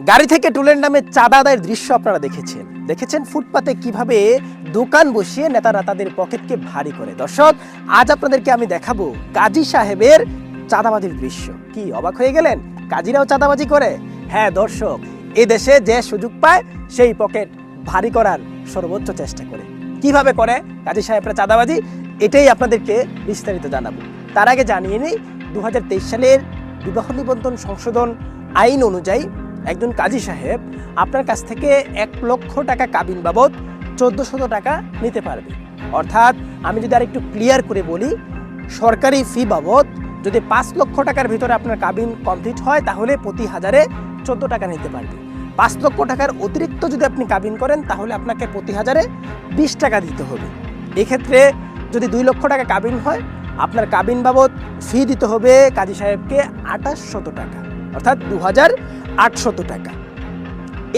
গাড়ি থেকে টোলের নামে চাঁদা আদায়ের দৃশ্য আপনারা দেখেছেন ফুটপাতে কিভাবে দোকান বসিয়ে নেতারা তাদের পকেটকে ভারী করে। দর্শক, আজ আপনাদেরকে আমি দেখাবো কাজী সাহেবের চাঁদাবাজির দৃশ্য। কি অবাক হয়ে গেলেন? কাজীরাও চাঁদাবাজি করে? হ্যাঁ দর্শক, এই দেশে যে সুযোগ পায় সেই পকেট ভারী করার সর্বোচ্চ চেষ্টা করে। কিভাবে করে কাজী সাহেবরা চাঁদাবাজি, এটাই আপনাদেরকে বিস্তারিত জানাবো। তার আগে জানিয়ে নিই, 2023 সালের বিবাহ নিবন্ধন সংশোধন আইন অনুযায়ী একজন কাজী সাহেব আপনার কাছ থেকে 1 লক্ষ টাকা কাবিন বাবদ 1400 টাকা নিতে পারবে। অর্থাৎ আমি যদি আর একটু ক্লিয়ার করে বলি, সরকারি ফি বাবদ যদি 5 লক্ষ টাকার ভিতরে আপনার কাবিন কমপ্লিট হয় তাহলে প্রতি হাজারে 14 টাকা নিতে পারবে। 5 লক্ষ টাকার অতিরিক্ত যদি আপনি কাবিন করেন তাহলে আপনাকে প্রতি হাজারে 20 টাকা দিতে হবে। এক্ষেত্রে যদি 2 লক্ষ টাকা কাবিন হয়, আপনার কাবিন বাবদ ফি দিতে হবে কাজী সাহেবকে 2800 টাকা, অর্থাৎ 2800 টাকা।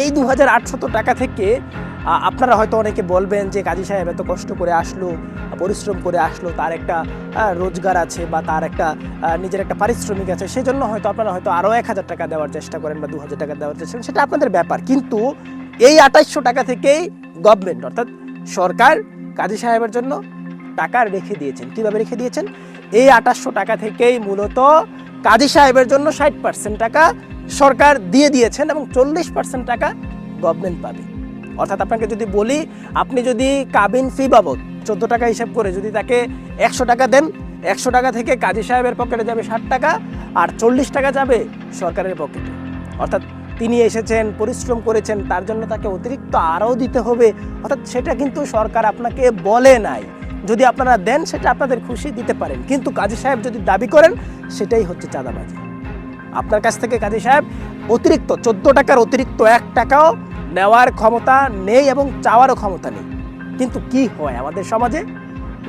এই 2800 টাকা থেকে আপনারা হয়তো অনেকে বলবেন যে কাজী সাহেব এত কষ্ট করে আসলো, পরিশ্রম করে আসলো, তার একটা রোজগার আছে বা তার একটা নিজের একটা পারিশ্রমিক আছে, সেজন্য হয়তো আপনারা হয়তো আরও 1000 টাকা দেওয়ার চেষ্টা করেন বা 2000 টাকা দেওয়ার চেষ্টা করেন, সেটা আপনাদের ব্যাপার। কিন্তু এই 2800 টাকা থেকেই গভর্নমেন্ট অর্থাৎ সরকার কাজী সাহেবের জন্য টাকা রেখে দিয়েছেন। কীভাবে রেখে দিয়েছেন? এই 2800 টাকা থেকেই মূলত কাজী সাহেবের জন্য 60% টাকা সরকার দিয়ে দিয়েছেন এবং 40% টাকা গভর্নমেন্ট পাবে। অর্থাৎ আপনাকে যদি বলি, আপনি যদি কাবিন ফি বাবদ 14 টাকা হিসাব করে যদি তাকে 100 টাকা দেন, 100 টাকা থেকে কাজী সাহেবের পকেটে যাবে 60 টাকা আর 40 টাকা যাবে সরকারের পকেটে। অর্থাৎ তিনি এসেছেন, পরিশ্রম করেছেন, তার জন্য তাকে অতিরিক্ত আরও দিতে হবে। অর্থাৎ সেটা কিন্তু সরকার আপনাকে বলে নাই। যদি আপনারা দেন সেটা আপনাদের খুশি দিতে পারেন, কিন্তু কাজী সাহেব যদি দাবি করেন সেটাই হচ্ছে চাঁদাবাজি। আপনার কাছ থেকে কাজী সাহেব অতিরিক্ত 14 টাকার অতিরিক্ত 1 টাকাও নেওয়ার ক্ষমতা নেই এবং চাওয়ারও ক্ষমতা নেই। কিন্তু কি হয় আমাদের সমাজে,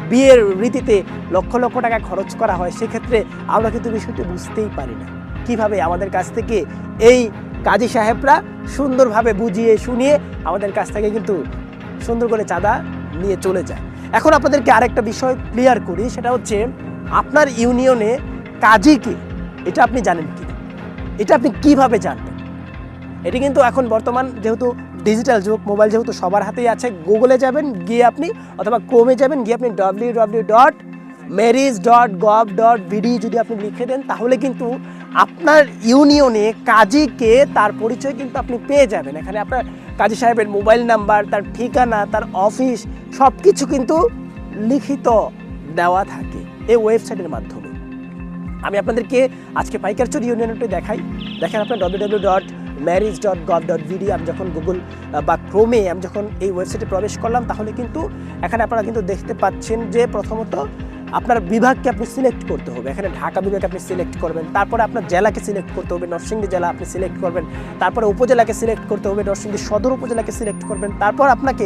বিয়ের রীতিতে লক্ষ লক্ষ টাকা খরচ করা হয়, সেক্ষেত্রে আমরা কিন্তু বিষয়টি বুঝতেই পারি না কিভাবে আমাদের কাছ থেকে এই কাজী সাহেবরা সুন্দরভাবে বুঝিয়ে শুনিয়ে আমাদের কাছ থেকে কিন্তু সুন্দর করে চাঁদা নিয়ে চলে যায়। এখন আপনাদেরকে আরেকটা বিষয় ক্লিয়ার করি, সেটা হচ্ছে আপনার ইউনিয়নে কাজী কে, এটা আপনি জানেন কি? এটা আপনি কিভাবে জানবেন? এটি কিন্তু এখন বর্তমান যেহেতু ডিজিটাল যুগ, মোবাইল যেহেতু সবার হাতেই আছে, গুগলে যাবেন গিয়ে আপনি, অথবা ক্রোমে যাবেন গিয়ে আপনি www.marriage.gov.bd যদি আপনি লিখে দেন তাহলে কিন্তু আপনার ইউনিয়নে কাজীকে তার পরিচয় কিন্তু আপনি পেয়ে যাবেন। এখানে আপনার কাজী সাহেবের মোবাইল নাম্বার, তার ঠিকানা, তার অফিস সব কিছু কিন্তু লিখিত দেওয়া থাকে এই ওয়েবসাইটের মাধ্যমে। আমি আপনাদেরকে আজকে পাইকারচর ইউনিয়নটি দেখাই। দেখেন আপনার www.marriage.gov.bd আমি যখন গুগল বা ক্রোমে আমি যখন এই ওয়েবসাইটে প্রবেশ করলাম তাহলে কিন্তু এখানে আপনারা কিন্তু দেখতে পাচ্ছেন যে প্রথমত আপনার বিভাগকে আপনি সিলেক্ট করতে হবে। এখানে ঢাকা বিভাগ আপনি সিলেক্ট করবেন, তারপরে আপনার জেলাকে সিলেক্ট করতে হবে, নরসিংদী জেলা আপনি সিলেক্ট করবেন, তারপরে উপজেলাকে সিলেক্ট করতে হবে, নরসিংদী সদর উপজেলাকে সিলেক্ট করবেন, তারপর আপনাকে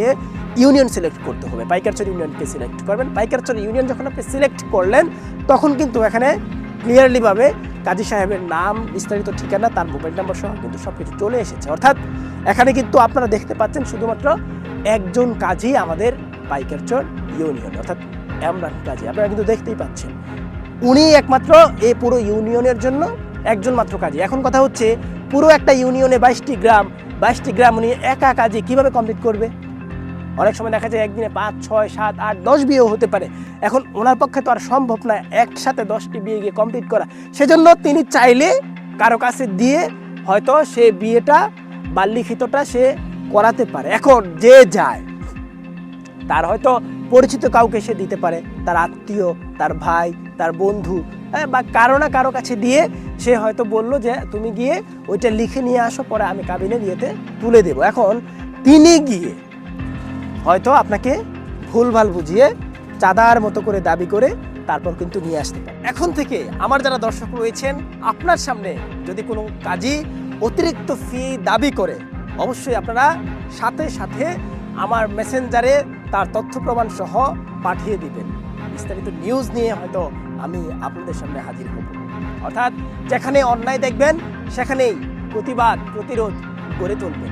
ইউনিয়ন সিলেক্ট করতে হবে, পাইকারচর ইউনিয়নকে সিলেক্ট করবেন। পাইকারচর ইউনিয়ন যখন আপনি সিলেক্ট করলেন তখন কিন্তু এখানে ক্লিয়ারলিভাবে কাজী সাহেবের নাম, বিস্তারিত ঠিকানা, তার মোবাইল নাম্বার সহ কিন্তু সব কিছু চলে এসেছে। অর্থাৎ এখানে কিন্তু আপনারা দেখতে পাচ্ছেন শুধুমাত্র একজন কাজী আমাদের পাইকারচর ইউনিয়ন, অর্থাৎ এমরান কাজী। আপনারা কিন্তু দেখতেই পাচ্ছেন উনি একমাত্র এই পুরো ইউনিয়নের জন্য একজন মাত্র কাজী। এখন কথা হচ্ছে পুরো একটা ইউনিয়নে 22টি গ্রাম উনি একা কাজী কিভাবে কমপ্লিট করবে? অনেক সময় দেখা যায় একদিনে 5, 6, 7, 8, 10 বিয়েও হতে পারে। এখন ওনার পক্ষে তো আর সম্ভব না একসাথে 10টি বিয়ে গিয়ে কমপ্লিট করা। সেজন্য তিনি চাইলে কারো কাছে দিয়ে হয়তো সে বিয়েটা বা লিখিতটা সে করাতে পারে। এখন যে যায় তার হয়তো পরিচিত কাউকে সে দিতে পারে, তার আত্মীয়, তার ভাই, তার বন্ধু বা কারো না কারো কাছে দিয়ে সে হয়তো বলল যে তুমি গিয়ে ওইটা লিখে নিয়ে আসো, পরে আমি কাবিনের বিয়েতে তুলে দেব। এখন তিনি গিয়ে হয়তো আপনাকে ভুলভাল বুঝিয়ে চাঁদার মতো করে দাবি করে তারপর কিন্তু নিয়ে আসতে পারে। এখন থেকে আমার যারা দর্শক রয়েছেন, আপনার সামনে যদি কোনো কাজী অতিরিক্ত ফি দাবি করে অবশ্যই আপনারা সাথে সাথে আমার মেসেঞ্জারে তার তথ্য প্রমাণ সহ পাঠিয়ে দিবেন। বিস্তারিত নিউজ নিয়ে হয়তো আমি আপনাদের সামনে হাজির হব। অর্থাৎ যেখানে অন্যায় দেখবেন সেখানেই প্রতিবাদ, প্রতিরোধ গড়ে তুলবেন।